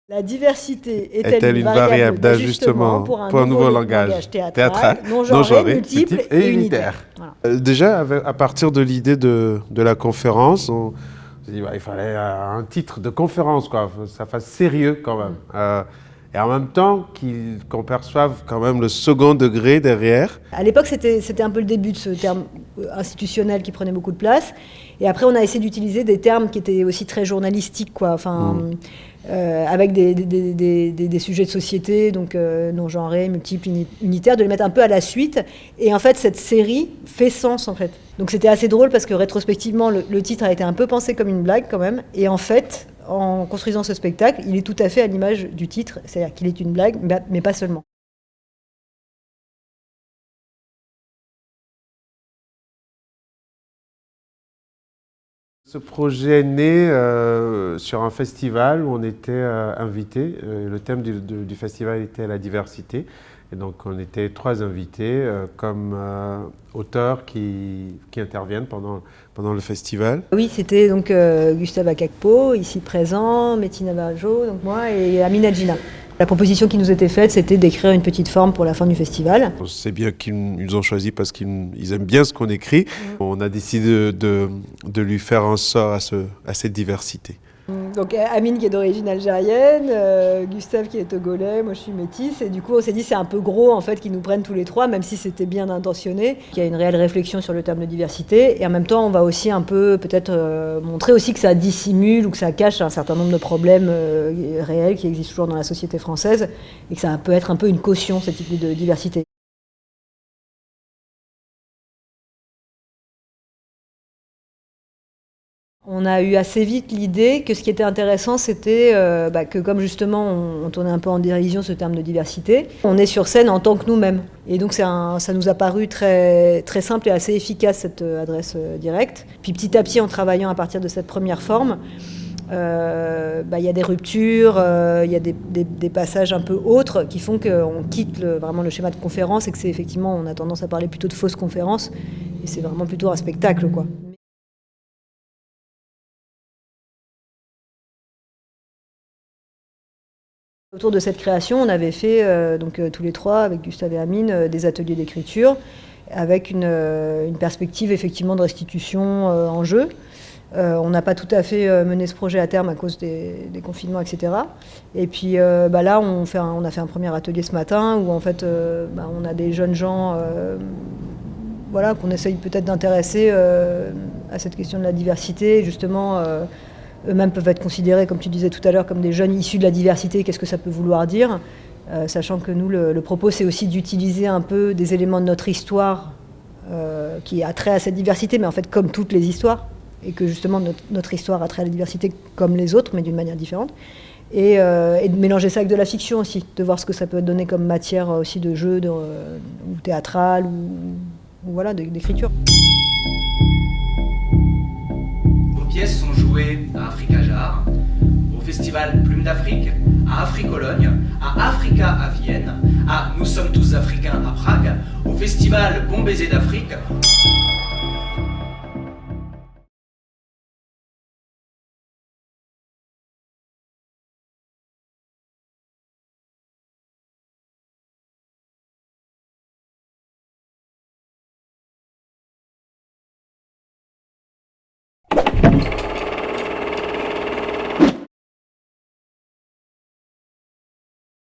La diversité est-elle une variable d'ajustement pour un nouveau langage théâtral, non genré, multiple et unitaire. Voilà. Déjà, à partir de l'idée de la conférence, on s'est dit il fallait un titre de conférence, quoi, que ça fasse sérieux quand même. Et en même temps qu'on perçoive quand même le second degré derrière. À l'époque, c'était un peu le début de ce terme institutionnel qui prenait beaucoup de place. Et après, on a essayé d'utiliser des termes qui étaient aussi très journalistiques, quoi. Enfin, avec des sujets de société, donc non genrés, multiples, unitaires, de les mettre un peu à la suite. Et en fait, cette série fait sens, en fait. Donc c'était assez drôle parce que rétrospectivement, le titre a été un peu pensé comme une blague quand même. Et en fait, en construisant ce spectacle, il est tout à fait à l'image du titre, c'est-à-dire qu'il est une blague, mais pas seulement. Ce projet est né sur un festival où on était invités. Le thème du festival était la diversité. Et donc on était 3 invités comme auteurs qui interviennent pendant le festival. Oui, c'était donc Gustave Akakpo, ici présent, Metina Barjo, donc moi, et Amine Adjina. La proposition qui nous était faite, c'était d'écrire une petite forme pour la fin du festival. C'est bien qu'ils nous ont choisi parce qu'ils aiment bien ce qu'on écrit. On a décidé de lui faire un sort à cette diversité. Donc Amine qui est d'origine algérienne, Gustave qui est togolais, moi je suis métisse, et du coup on s'est dit c'est un peu gros en fait qu'ils nous prennent tous les 3, même si c'était bien intentionné. Il y a une réelle réflexion sur le terme de diversité, et en même temps on va aussi un peu peut-être montrer aussi que ça dissimule ou que ça cache un certain nombre de problèmes réels qui existent toujours dans la société française, et que ça peut être un peu une caution cette idée de diversité. On a eu assez vite l'idée que ce qui était intéressant, c'était que comme justement on tournait un peu en dérision ce terme de diversité, on est sur scène en tant que nous-mêmes. Et donc ça nous a paru très, très simple et assez efficace cette adresse directe. Puis petit à petit, en travaillant à partir de cette première forme, y a des ruptures, il y a des passages un peu autres qui font qu'on quitte vraiment le schéma de conférence et que c'est effectivement, on a tendance à parler plutôt de fausse conférence, et c'est vraiment plutôt un spectacle, quoi. Autour de cette création, on avait fait, tous les 3, avec Gustave et Amine, des ateliers d'écriture, avec une perspective effectivement de restitution en jeu. On n'a pas tout à fait mené ce projet à terme à cause des confinements, etc. Et puis là, on a fait un premier atelier ce matin où en fait, on a des jeunes gens qu'on essaye peut-être d'intéresser à cette question de la diversité, justement. Eux-mêmes peuvent être considérés, comme tu disais tout à l'heure, comme des jeunes issus de la diversité. Qu'est-ce que ça peut vouloir dire ? Sachant que nous, le propos, c'est aussi d'utiliser un peu des éléments de notre histoire qui a trait à cette diversité, mais en fait comme toutes les histoires, et que justement notre histoire a trait à la diversité comme les autres, mais d'une manière différente. Et de mélanger ça avec de la fiction aussi, de voir ce que ça peut donner comme matière aussi de jeu, ou théâtrale, ou voilà, d'écriture. Vos pièces sont jouées à Africa Jar, au festival Plume d'Afrique, à Africologne, à Africa à Vienne, à Nous sommes tous africains à Prague, au festival Bon Baiser d'Afrique.